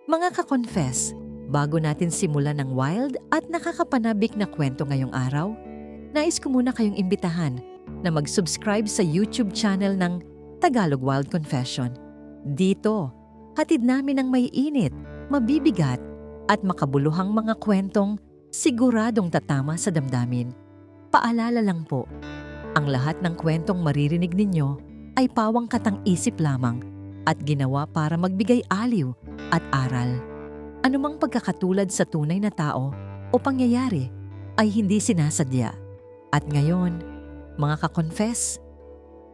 Mga ka-confess, bago natin simulan ng wild at nakakapanabik na kwento ngayong araw, nais ko muna kayong imbitahan na mag-subscribe sa YouTube channel ng Tagalog Wild Confession. Dito, hatid namin ang may init, mabibigat at makabuluhang mga kwentong siguradong tatama sa damdamin. Paalala lang po, ang lahat ng kwentong maririnig ninyo ay pawang katang-isip lamang at ginawa para magbigay aliw at aral. Anumang pagkakatulad sa tunay na tao o pangyayari ay hindi sinasadya. At ngayon, mga ka-confess,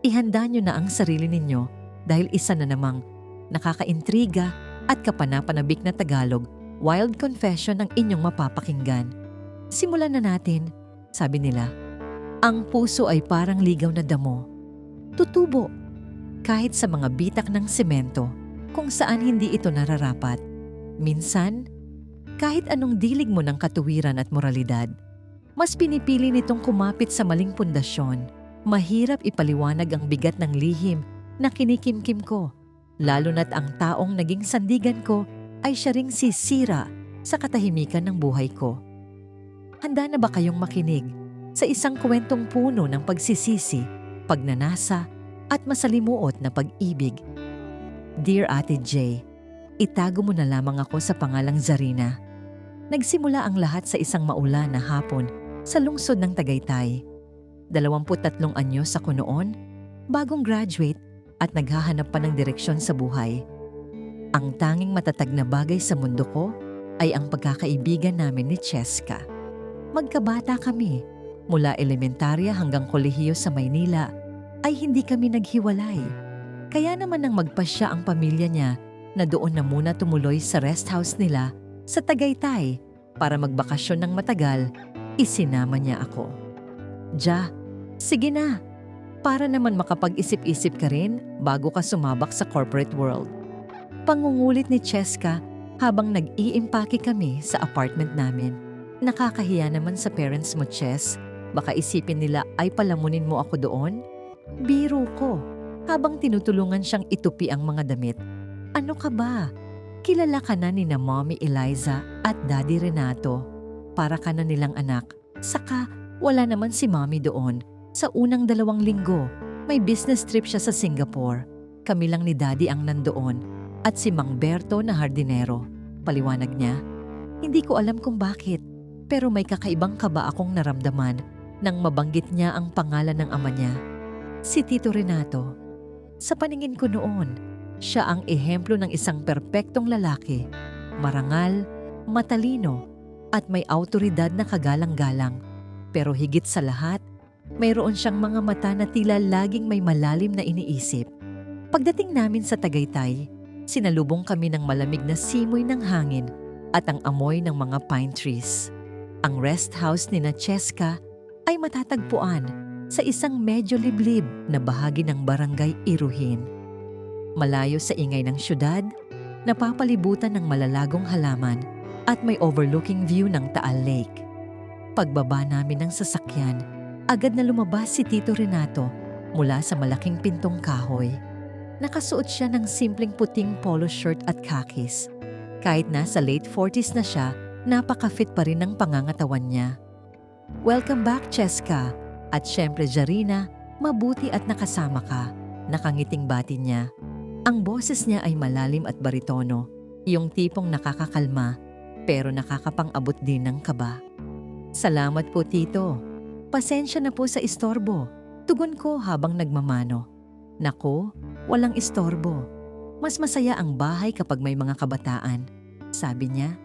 ihanda nyo na ang sarili ninyo dahil isa na namang nakakaintriga at kapanapanabik na Tagalog Wild Confession ang inyong mapapakinggan. Simulan na natin, sabi nila. Ang puso ay parang ligaw na damo. Tutubo, kahit sa mga bitak ng semento kung saan hindi ito nararapat. Minsan, kahit anong dilig mo ng katuwiran at moralidad, mas pinipili nitong kumapit sa maling pundasyon. Mahirap ipaliwanag ang bigat ng lihim na kinikimkim ko, lalo na't ang taong naging sandigan ko ay siya ring sisira sa katahimikan ng buhay ko. Handa na ba kayong makinig sa isang kwentong puno ng pagsisisi, pagnanasa, at masalimuot na pag-ibig? Dear Ate J, itago mo na lamang ako sa pangalang Zarina. Nagsimula ang lahat sa isang maulan na hapon sa lungsod ng Tagaytay. 23 anyos ako noon, bagong graduate at naghahanap pa ng direksyon sa buhay. Ang tanging matatag na bagay sa mundo ko ay ang pagkakaibigan namin ni Cheska. Magkabata kami, mula elementarya hanggang kolehiyo sa Maynila, ay hindi kami naghiwalay. Kaya naman nang magpasya ang pamilya niya na doon na muna tumuloy sa rest house nila sa Tagaytay para magbakasyon ng matagal, isinama niya ako. Ja, sige na, para naman makapag-isip-isip ka rin bago ka sumabak sa corporate world. Pangungulit ni Cheska habang nag-iimpake kami sa apartment namin. Nakakahiya naman sa parents mo, Ches. Baka isipin nila ay palamunin mo ako doon? Biro ko, habang tinutulungan siyang itupi ang mga damit. Ano ka ba? Kilala ka na ni na Mommy Eliza at Daddy Renato. Para ka na nilang anak. Saka, wala naman si Mommy doon. Sa unang 2 linggo, may business trip siya sa Singapore. Kami lang ni Daddy ang nandoon. At si Mang Berto na hardinero. Paliwanag niya. Hindi ko alam kung bakit, pero may kakaibang kaba akong naramdaman nang mabanggit niya ang pangalan ng ama niya. Si Tito Renato. Sa paningin ko noon, siya ang ehemplo ng isang perpektong lalaki, marangal, matalino, at may awtoridad na kagalang-galang. Pero higit sa lahat, mayroon siyang mga mata na tila laging may malalim na iniisip. Pagdating namin sa Tagaytay, sinalubong kami ng malamig na simoy ng hangin at ang amoy ng mga pine trees. Ang rest house ni na Cheska ay matatagpuan sa isang medyo liblib na bahagi ng barangay Iruhin. Malayo sa ingay ng syudad, napapalibutan ng malalagong halaman at may overlooking view ng Taal Lake. Pagbaba namin ng sasakyan, agad na lumabas si Tito Renato mula sa malaking pintong kahoy. Nakasuot siya ng simpleng puting polo shirt at khakis. Kahit nasa late 40s na siya, napaka-fit pa rin ng pangangatawan niya. Welcome back, Cheska. At syempre, Zarina, mabuti at nakasama ka. Nakangiting bati niya. Ang boses niya ay malalim at baritono, yung tipong nakakakalma, pero nakakapang-abot din ng kaba. Salamat po, Tito. Pasensya na po sa istorbo. Tugon ko habang nagmamano. Nako, walang istorbo. Mas masaya ang bahay kapag may mga kabataan, sabi niya.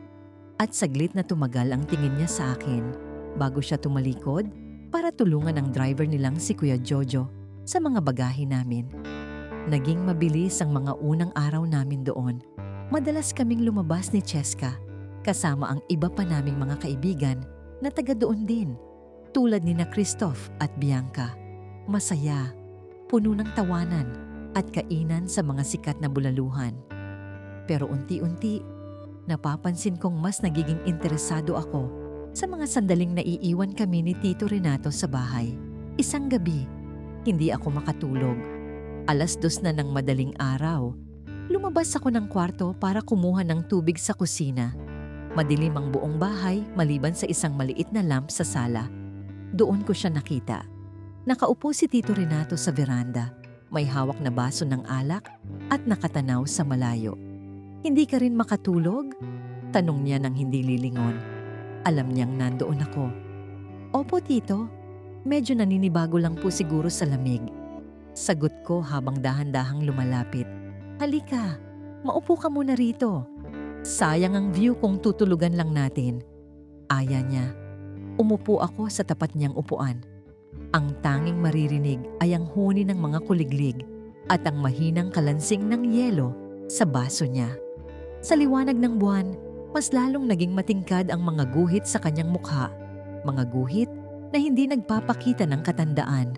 At saglit na tumagal ang tingin niya sa akin bago siya tumalikod para tulungan ang driver nilang si Kuya Jojo sa mga bagahe namin. Naging mabilis ang mga unang araw namin doon. Madalas kaming lumabas ni Cheska kasama ang iba pa naming mga kaibigan na taga doon din, tulad ni na Christoph at Bianca. Masaya, puno ng tawanan at kainan sa mga sikat na bulaluhan. Pero unti-unti, napapansin kong mas nagiging interesado ako sa mga sandaling naiiwan kami ni Tito Renato sa bahay. Isang gabi, hindi ako makatulog. 2:00 na ng madaling araw. Lumabas ako ng kwarto para kumuha ng tubig sa kusina. Madilim ang buong bahay maliban sa isang maliit na lamp sa sala. Doon ko siya nakita. Nakaupo si Tito Renato sa veranda. May hawak na baso ng alak at nakatanaw sa malayo. "Hindi ka rin makatulog?" Tanong niya nang hindi lilingon. Alam niyang nandoon ako. "Opo, Tito. Medyo naninibago lang po siguro sa lamig." Sagot ko habang dahan-dahang lumalapit. "Halika, maupo ka muna rito. Sayang ang view kung tutulugan lang natin." Aya niya. Umupo ako sa tapat niyang upuan. Ang tanging maririnig ay ang huni ng mga kuliglig at ang mahinang kalansing ng yelo sa baso niya. Sa liwanag ng buwan, mas lalong naging matingkad ang mga guhit sa kanyang mukha. Mga guhit na hindi nagpapakita ng katandaan,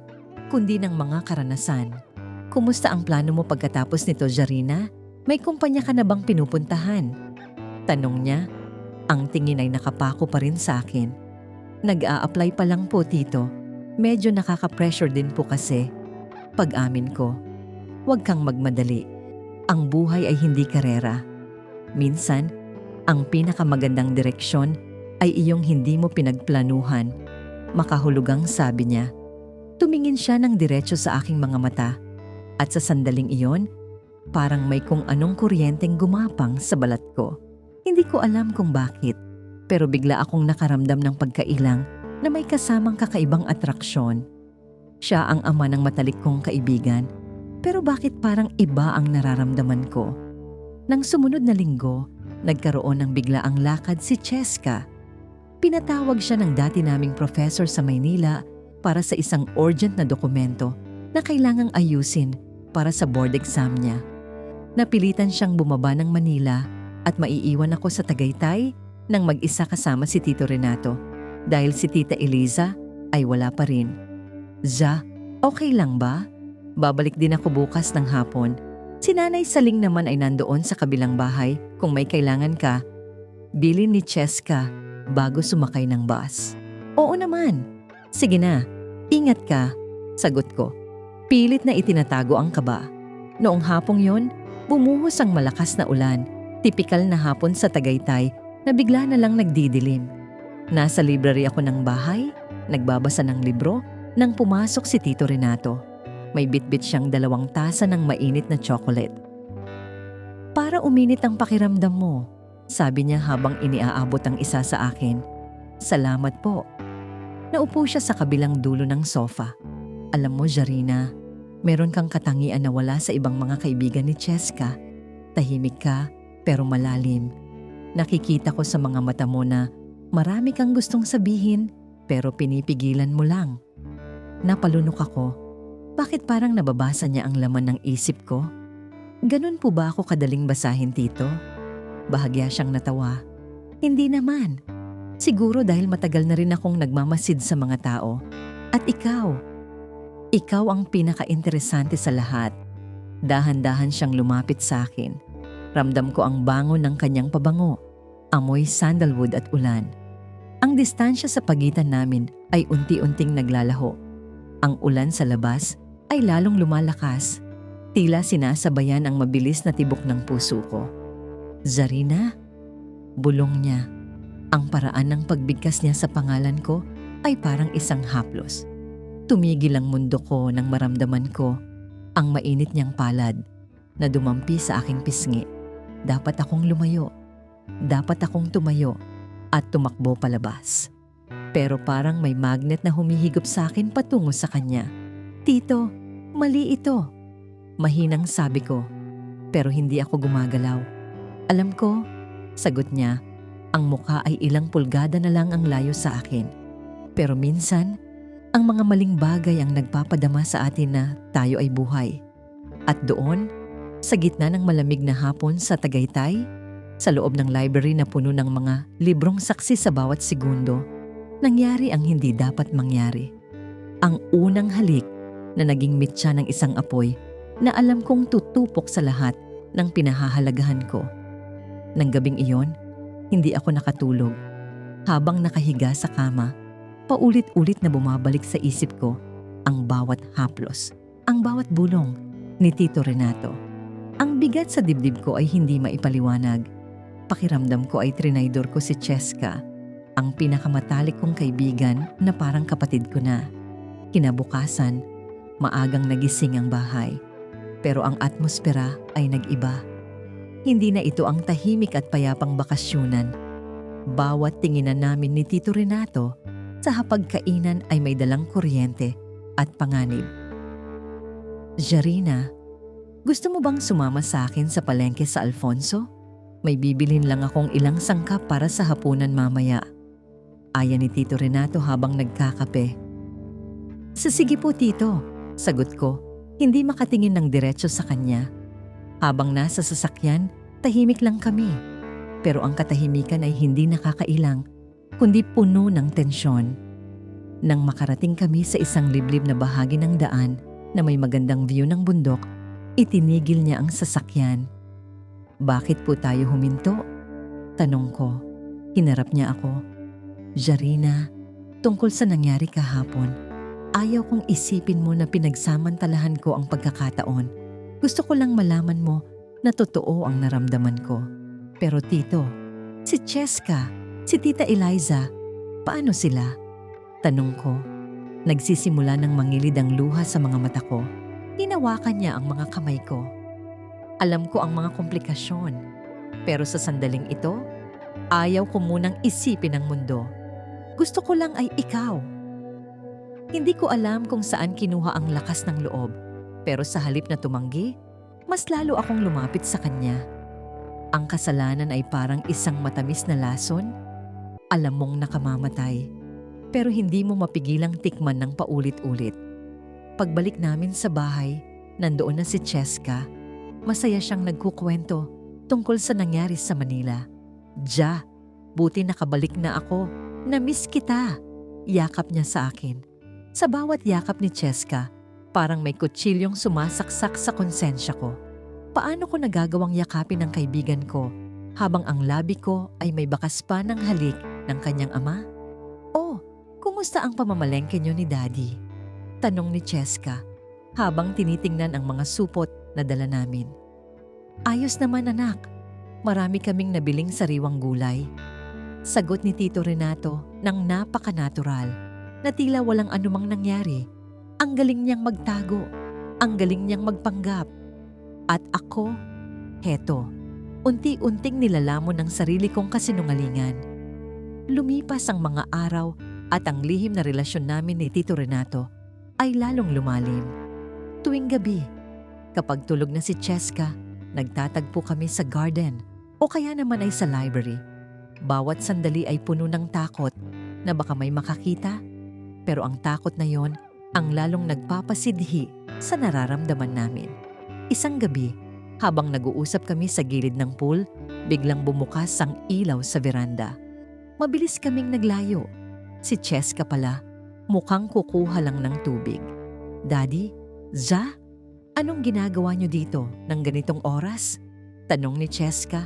kundi ng mga karanasan. "Kumusta ang plano mo pagkatapos nito, Jarina? May kumpanya ka na bang pinupuntahan?" Tanong niya. Ang tingin ay nakapako pa rin sa akin. "Nag-a-apply pa lang po, Tito. Medyo nakaka-pressure din po kasi." Pag-amin ko. "Huwag kang magmadali. Ang buhay ay hindi karera. Minsan, ang pinakamagandang direksyon ay iyong hindi mo pinagplanuhan." Makahulugang sabi niya. Tumingin siya ng diretso sa aking mga mata. At sa sandaling iyon, parang may kung anong kuryenteng gumapang sa balat ko. Hindi ko alam kung bakit, pero bigla akong nakaramdam ng pagkailang na may kasamang kakaibang atraksyon. Siya ang ama ng matalik kong kaibigan, pero bakit parang iba ang nararamdaman ko? Nang sumunod na linggo, nagkaroon ng biglaang lakad si Cheska. Pinatawag siya ng dati naming professor sa Maynila para sa isang urgent na dokumento na kailangang ayusin para sa board exam niya. Napilitan siyang bumaba ng Manila at maiiwan ako sa Tagaytay nang mag-isa kasama si Tito Renato. Dahil si Tita Eliza ay wala pa rin. "Ja, okay lang ba? Babalik din ako bukas ng hapon. Si Nanay Saling naman ay nandoon sa kabilang bahay kung may kailangan ka." Bilin ni Cheska bago sumakay ng bus. "Oo naman. Sige na, ingat ka." Sagot ko. Pilit na itinatago ang kaba. Noong hapong yon, bumuhos ang malakas na ulan. Tipikal na hapon sa Tagaytay na bigla na lang nagdidilim. Nasa library ako ng bahay, nagbabasa ng libro, nang pumasok si Tito Renato. May bitbit siyang 2 tasa ng mainit na chocolate. "Para uminit ang pakiramdam mo," sabi niya habang iniaabot ang isa sa akin. "Salamat po." Naupo siya sa kabilang dulo ng sofa. "Alam mo, Jarina, meron kang katangian na wala sa ibang mga kaibigan ni Cheska. Tahimik ka, pero malalim. Nakikita ko sa mga mata mo na marami kang gustong sabihin, pero pinipigilan mo lang." Napalunok ako. Bakit parang nababasa niya ang laman ng isip ko? "Ganun po ba ako kadaling basahin, Tito?" Bahagya siyang natawa. "Hindi naman. Siguro dahil matagal na rin akong nagmamasid sa mga tao. At ikaw ang pinaka-interesante sa lahat." Dahan-dahan siyang lumapit sa akin. Ramdam ko ang bango ng kanyang pabango, amoy sandalwood at ulan. Ang distansya sa pagitan namin ay unti-unting naglalaho. Ang ulan sa labas ay lalong lumalakas. Tila sinasabayan ang mabilis na tibok ng puso ko. "Zarina?" Bulong niya. Ang paraan ng pagbigkas niya sa pangalan ko ay parang isang haplos. Tumigil ang mundo ko nang maramdaman ko ang mainit niyang palad na dumampi sa aking pisngi. Dapat akong lumayo. Dapat akong tumayo at tumakbo palabas. Pero parang may magnet na humihigop sa akin patungo sa kanya. "Tito, mali ito." Mahinang sabi ko, pero hindi ako gumagalaw. "Alam ko," sagot niya. Ang mukha ay ilang pulgada na lang ang layo sa akin. Pero minsan, ang mga maling bagay ang nagpapadama sa atin na tayo ay buhay. At doon, sa gitna ng malamig na hapon sa Tagaytay, sa loob ng library na puno ng mga librong saksi sa bawat segundo, nangyari ang hindi dapat mangyari. Ang unang halik na naging mitya ng isang apoy na alam kong tutupok sa lahat ng pinahahalagahan ko. Nang gabing iyon, hindi ako nakatulog. Habang nakahiga sa kama, paulit-ulit na bumabalik sa isip ko ang bawat haplos, ang bawat bulong ni Tito Renato. Ang bigat sa dibdib ko ay hindi maipaliwanag. Pakiramdam ko ay trinaydor ko si Cheska, ang pinakamatalik kong kaibigan na parang kapatid ko na. Kinabukasan, maagang nagising ang bahay. Pero ang atmosfera ay nag-iba. Hindi na ito ang tahimik at payapang bakasyunan. Bawat tinginan namin ni Tito Renato sa hapagkainan ay may dalang kuryente at panganib. Jarina, gusto mo bang sumama sa akin sa palengke sa Alfonso? May bibilhin lang akong ilang sangkap para sa hapunan mamaya. Aya ni Tito Renato habang nagkakape. Sige po tito, sagot ko, hindi makatingin ng diretso sa kanya. Habang nasa sasakyan, tahimik lang kami. Pero ang katahimikan ay hindi nakakailang, kundi puno ng tensyon. Nang makarating kami sa isang liblib na bahagi ng daan na may magandang view ng bundok, itinigil niya ang sasakyan. Bakit po tayo huminto? Tanong ko. Hinarap niya ako. Jarina, tungkol sa nangyari kahapon, ayaw kong isipin mo na pinagsamantalahan ko ang pagkakataon. Gusto ko lang malaman mo na totoo ang naramdaman ko. Pero tito, si Cheska, si Tita Eliza, paano sila? Tanong ko. Nagsisimula ng mangilid ang luha sa mga mata ko. Hinawakan niya ang mga kamay ko. Alam ko ang mga komplikasyon. Pero sa sandaling ito, ayaw ko munang isipin ang mundo. Gusto ko lang ay ikaw. Hindi ko alam kung saan kinuha ang lakas ng loob. Pero sa halip na tumanggi, mas lalo akong lumapit sa kanya. Ang kasalanan ay parang isang matamis na lason. Alam mong nakamamatay, pero hindi mo mapigilang tikman ng paulit-ulit. Pagbalik namin sa bahay, nandoon na si Cheska. Masaya siyang nagkukwento tungkol sa nangyari sa Manila. Ja, buti nakabalik na ako. Na-miss kita. Yakap niya sa akin. Sa bawat yakap ni Cheska, parang may kutsilyong sumasaksak sa konsensya ko. Paano ko nagagawang yakapin ang kaibigan ko habang ang labi ko ay may bakas pa ng halik ng kanyang ama? Oh, kumusta ang pamamalengke niyo ni Daddy? Tanong ni Cheska habang tinitingnan ang mga supot na dala namin. Ayos naman anak, marami kaming nabiling sariwang gulay. Sagot ni Tito Renato ng napaka-natural na tila walang anumang nangyari. Ang galing niyang magtago, ang galing niyang magpanggap. At ako, heto, unti-unting nilalamon ng sarili kong kasinungalingan. Lumipas ang mga araw at ang lihim na relasyon namin ni Tito Renato ay lalong lumalim. Tuwing gabi, kapag tulog na si Cheska, nagtatagpo kami sa garden o kaya naman ay sa library. Bawat sandali ay puno ng takot na baka may makakita, pero ang takot na yon ang lalong nagpapasidhi sa nararamdaman namin. Isang gabi, habang nag-uusap kami sa gilid ng pool, biglang bumukas ang ilaw sa veranda. Mabilis kaming naglayo. Si Cheska pala, mukhang kukuha lang ng tubig. Daddy, Ja, anong ginagawa niyo dito ng ganitong oras? Tanong ni Cheska.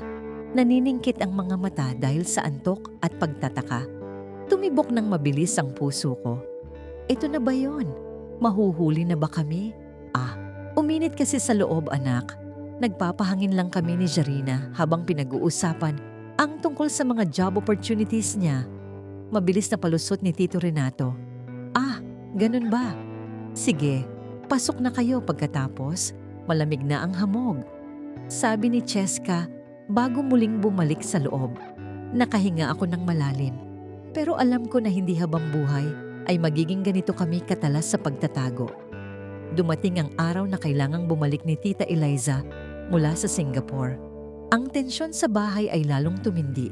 Naniningkit ang mga mata dahil sa antok at pagtataka. Tumibok ng mabilis ang puso ko. Ito na ba yon? Mahuhuli na ba kami? Uminit kasi sa loob anak. Nagpapahangin lang kami ni Jarina habang pinag-uusapan ang tungkol sa mga job opportunities niya. Mabilis na palusot ni Tito Renato. Ganun ba? Sige, pasok na kayo pagkatapos. Malamig na ang hamog. Sabi ni Cheska bago muling bumalik sa loob. Nakahinga ako ng malalim. Pero alam ko na hindi habang buhay ay magiging ganito kami katalas sa pagtatago. Dumating ang araw na kailangang bumalik ni Tita Eliza mula sa Singapore. Ang tensyon sa bahay ay lalong tumindi.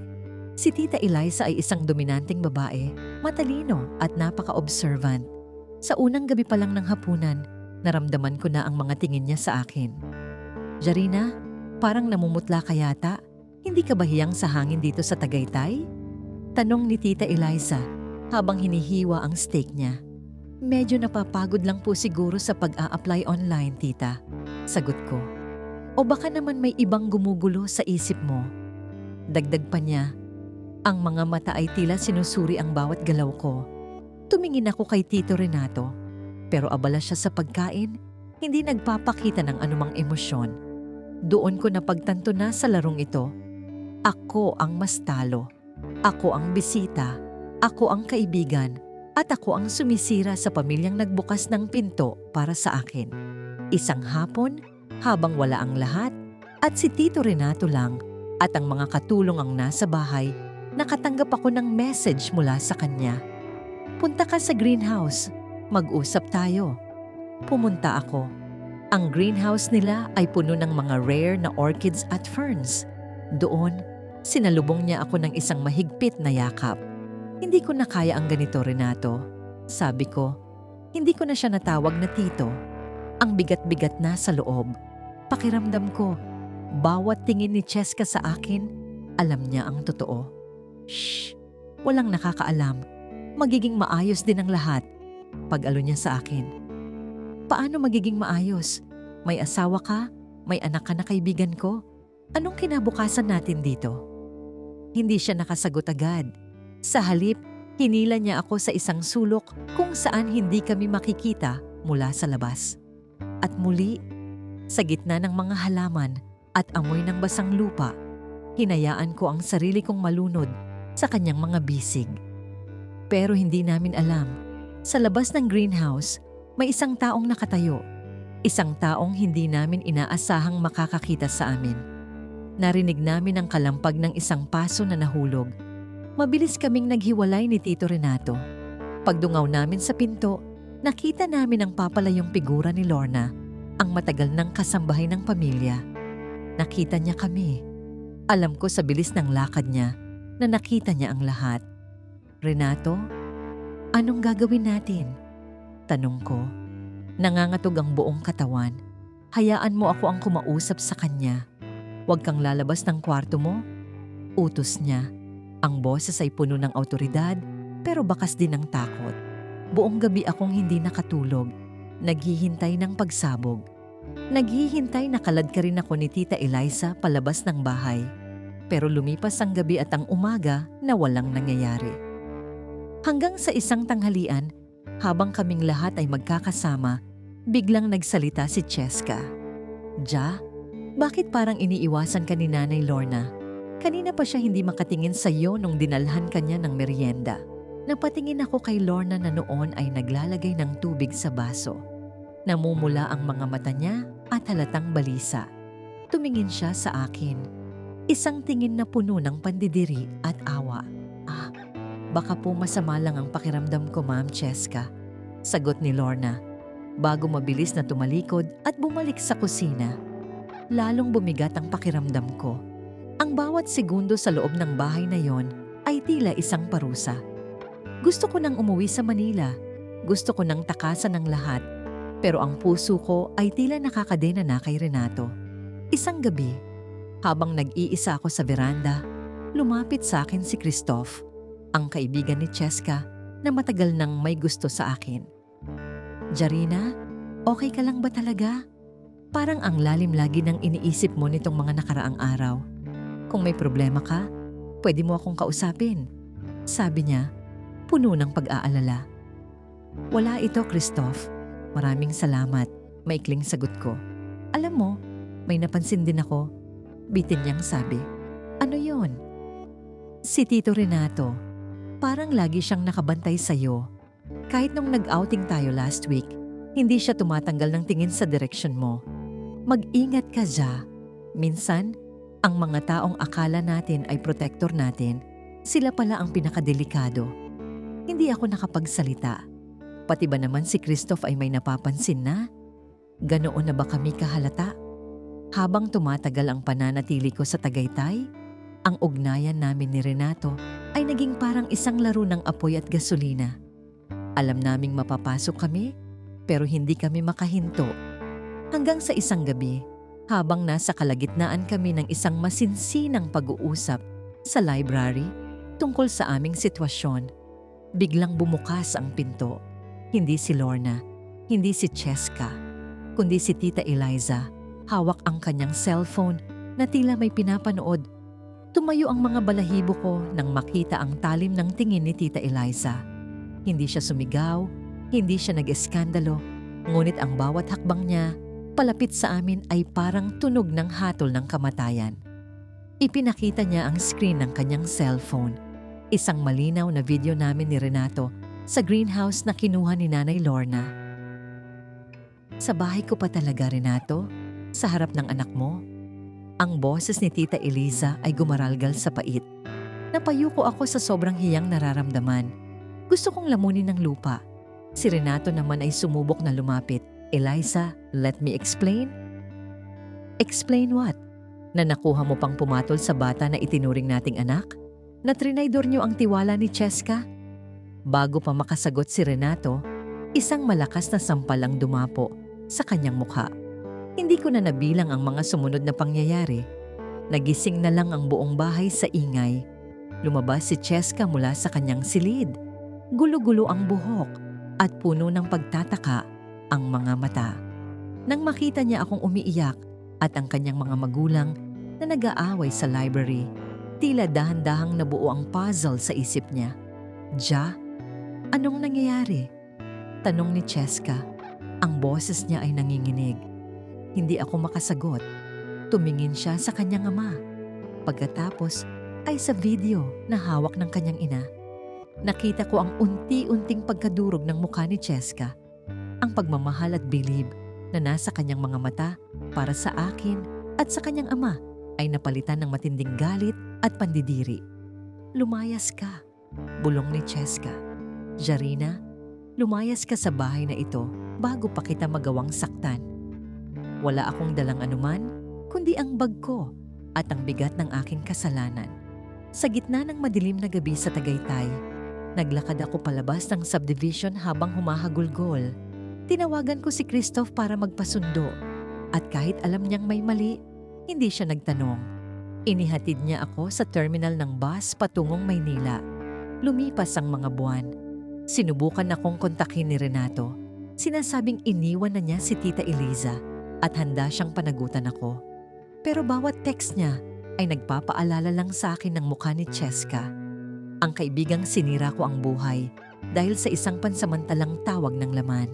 Si Tita Eliza ay isang dominanteng babae, matalino at napaka-observant. Sa unang gabi pa lang ng hapunan, naramdaman ko na ang mga tingin niya sa akin. Jarina, parang namumutla ka yata. Hindi ka ba hiyang sa hangin dito sa Tagaytay? Tanong ni Tita Eliza habang hinihiwa ang steak niya. Medyo napapagod lang po siguro sa pag-a-apply online, tita. Sagot ko. O baka naman may ibang gumugulo sa isip mo. Dagdag pa niya, ang mga mata ay tila sinusuri ang bawat galaw ko. Tumingin ako kay Tito Renato, pero abala siya sa pagkain, hindi nagpapakita ng anumang emosyon. Doon ko napagtanto na sa larong ito, ako ang mas talo. Ako ang bisita, ako ang kaibigan, at ako ang sumisira sa pamilyang nagbukas ng pinto para sa akin. Isang hapon, habang wala ang lahat, at si Tito Renato lang at ang mga katulong ang nasa bahay, nakatanggap ako ng message mula sa kanya. Punta ka sa greenhouse, mag-usap tayo. Pumunta ako. Ang greenhouse nila ay puno ng mga rare na orchids at ferns. Doon, sinalubong niya ako ng isang mahigpit na yakap. Hindi ko na kaya ang ganito, Renato. Sabi ko, hindi ko na siya natawag na tito. Ang bigat-bigat na sa loob. Pakiramdam ko, bawat tingin ni Cheska sa akin, alam niya ang totoo. Shh! Walang nakakaalam. Magiging maayos din ang lahat. Pag-alo niya sa akin. Paano magiging maayos? May asawa ka? May anak ka na kaibigan ko? Anong kinabukasan natin dito? Hindi siya nakasagot agad. Sa halip, hinila niya ako sa isang sulok kung saan hindi kami makikita mula sa labas. At muli, sa gitna ng mga halaman at amoy ng basang lupa, hinayaan ko ang sarili kong malunod sa kanyang mga bisig. Pero hindi namin alam, sa labas ng greenhouse, may isang taong nakatayo. Isang taong hindi namin inaasahang makakakita sa amin. Narinig namin ang kalampag ng isang paso na nahulog. Mabilis kaming naghiwalay ni Tito Renato. Pagdungaw namin sa pinto, nakita namin ang papalayong figura ni Lorna, ang matagal ng kasambahay ng pamilya. Nakita niya kami. Alam ko sa bilis ng lakad niya na nakita niya ang lahat. Renato, anong gagawin natin? Tanong ko. Nangangatog ang buong katawan. Hayaan mo ako ang kumausap sa kanya. Huwag kang lalabas ng kwarto mo. Utos niya. Ang boses ay puno ng awtoridad pero bakas din ng takot. Buong gabi akong hindi nakatulog. Naghihintay ng pagsabog. Naghihintay na kalad ka rin ako ni Tita Eliza palabas ng bahay. Pero lumipas ang gabi at ang umaga na walang nangyayari. Hanggang sa isang tanghalian, habang kaming lahat ay magkakasama, biglang nagsalita si Cheska. Ja, bakit parang iniiwasan ka ni Nanay Lorna? Kanina pa siya hindi makatingin sa iyo nung dinalhan kanya ng merienda. Napatingin ako kay Lorna na noon ay naglalagay ng tubig sa baso. Namumula ang mga mata niya at halatang balisa. Tumingin siya sa akin. Isang tingin na puno ng pandidiri at awa. Baka po masama lang ang pakiramdam ko, Ma'am Cheska. Sagot ni Lorna, bago mabilis na tumalikod at bumalik sa kusina. Lalong bumigat ang pakiramdam ko. Ang bawat segundo sa loob ng bahay na yon ay tila isang parusa. Gusto ko nang umuwi sa Manila. Gusto ko nang takasan ng lahat. Pero ang puso ko ay tila nakakadena na kay Renato. Isang gabi, habang nag-iisa ako sa veranda, lumapit sa akin si Christoph, ang kaibigan ni Cheska na matagal nang may gusto sa akin. Jarina, okay ka lang ba talaga? Parang ang lalim lagi ng iniisip mo nitong mga nakaraang araw. Kung may problema ka, pwede mo akong kausapin. Sabi niya, puno ng pag-aalala. Wala ito, Christoph. Maraming salamat, maikling sagot ko. Alam mo, may napansin din ako. Bitin niyang sabi. Ano yon? Si Tito Renato. Parang lagi siyang nakabantay sa'yo. Kahit nung nag-outing tayo last week, hindi siya tumatanggal ng tingin sa direksyon mo. Mag-ingat ka, Ja. Minsan, ang mga taong akala natin ay protector natin, sila pala ang pinakadelikado. Hindi ako nakapagsalita. Pati ba naman si Christoph ay may napapansin na? Ganoon na ba kami kahalata? Habang tumatagal ang pananatili ko sa Tagaytay, ang ugnayan namin ni Renato ay naging parang isang laro ng apoy at gasolina. Alam naming mapapasok kami, pero hindi kami makahinto. Hanggang sa isang gabi, habang nasa kalagitnaan kami ng isang masinsinang pag-uusap sa library tungkol sa aming sitwasyon, biglang bumukas ang pinto. Hindi si Lorna, hindi si Cheska, kundi si Tita Eliza, hawak ang kanyang cellphone na tila may pinapanood. Tumayo ang mga balahibo ko nang makita ang talim ng tingin ni Tita Eliza. Hindi siya sumigaw, hindi siya nag-eskandalo, ngunit ang bawat hakbang niya palapit sa amin ay parang tunog ng hatol ng kamatayan. Ipinakita niya ang screen ng kanyang cellphone. Isang malinaw na video namin ni Renato sa greenhouse na kinuha ni Nanay Lorna. Sa bahay ko pa talaga, Renato? Sa harap ng anak mo? Ang boses ni Tita Eliza ay gumaralgal sa pait. Napayuko ako sa sobrang hiyang nararamdaman. Gusto kong lamunin ng lupa. Si Renato naman ay sumubok na lumapit. Eliza, let me explain. Explain what? Na nakuha mo pang pumatol sa bata na itinuring nating anak? Na trinaydor niyo ang tiwala ni Cheska? Bago pa makasagot si Renato, isang malakas na sampal ang dumapo sa kanyang mukha. Hindi ko na nabilang ang mga sumunod na pangyayari. Nagising na lang ang buong bahay sa ingay. Lumabas si Cheska mula sa kanyang silid. Gulo-gulo ang buhok at puno ng pagtataka ang mga mata. Nang makita niya akong umiiyak at ang kanyang mga magulang na nag-aaway sa library, tila dahan-dahang nabuo ang puzzle sa isip niya. Ja, anong nangyayari? Tanong ni Cheska. Ang boses niya ay nanginginig. Hindi ako makasagot. Tumingin siya sa kanyang ama. Pagkatapos ay sa video na hawak ng kanyang ina. Nakita ko ang unti-unting pagkadurog ng mukha ni Cheska. Ang pagmamahal at bilib na nasa kanyang mga mata para sa akin at sa kanyang ama ay napalitan ng matinding galit at pandidiri. Lumayas ka, bulong ni Cheska. Jarina, lumayas ka sa bahay na ito bago pa kita magawang saktan. Wala akong dalang anuman, kundi ang bag ko at ang bigat ng aking kasalanan. Sa gitna ng madilim na gabi sa Tagaytay, naglakad ako palabas ng subdivision habang humahagulgol. Tinawagan ko si Christoph para magpasundo at kahit alam niyang may mali, hindi siya nagtanong. Inihatid niya ako sa terminal ng bus patungong Maynila. Lumipas ang mga buwan. Sinubukan akong kontakin ni Renato. Sinasabing iniwan na niya si Tita Eliza at handa siyang panagutan ako. Pero bawat text niya ay nagpapaalala lang sa akin ng mukha ni Cheska. Ang kaibigang sinira ko ang buhay dahil sa isang pansamantalang tawag ng laman.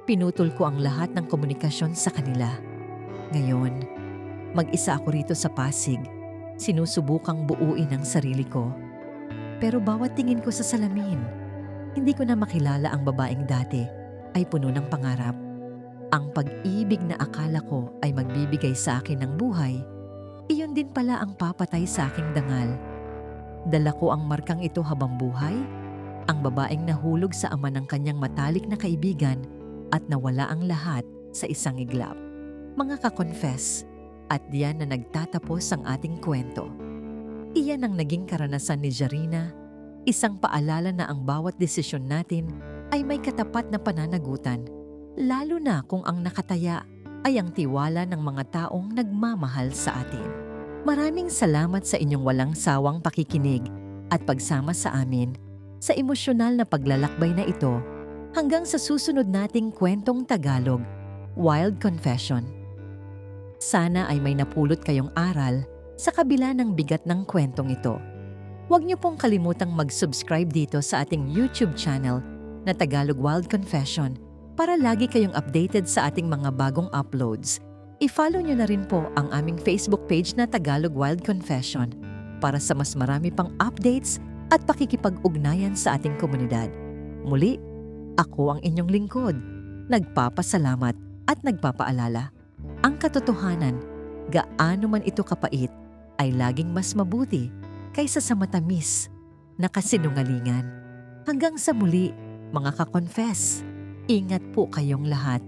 Pinutol ko ang lahat ng komunikasyon sa kanila. Ngayon, mag-isa ako rito sa Pasig. Sinusubukang buuin ang sarili ko. Pero bawat tingin ko sa salamin, hindi ko na makilala ang babaeng dati ay puno ng pangarap. Ang pag-ibig na akala ko ay magbibigay sa akin ng buhay, iyon din pala ang papatay sa aking dangal. Dala ko ang markang ito habang buhay, ang babaeng nahulog sa ama ng kanyang matalik na kaibigan at nawala ang lahat sa isang iglap. Mga ka-confess, at diyan na nagtatapos ang ating kwento. Iyan ang naging karanasan ni Jarina, isang paalala na ang bawat desisyon natin ay may katapat na pananagutan, lalo na kung ang nakataya ay ang tiwala ng mga taong nagmamahal sa atin. Maraming salamat sa inyong walang sawang pakikinig at pagsama sa amin sa emosyonal na paglalakbay na ito hanggang sa susunod nating kwentong Tagalog, Wild Confession. Sana ay may napulot kayong aral sa kabila ng bigat ng kwentong ito. Huwag niyo pong kalimutang mag-subscribe dito sa ating YouTube channel na Tagalog Wild Confession para lagi kayong updated sa ating mga bagong uploads. I-follow niyo na rin po ang aming Facebook page na Tagalog Wild Confession para sa mas marami pang updates at pakikipag-ugnayan sa ating komunidad. Muli, ako ang inyong lingkod, nagpapasalamat at nagpapaalala. Ang katotohanan, gaano man ito kapait, ay laging mas mabuti kaysa sa matamis na kasinungalingan. Hanggang sa muli, mga ka-confess, ingat po kayong lahat.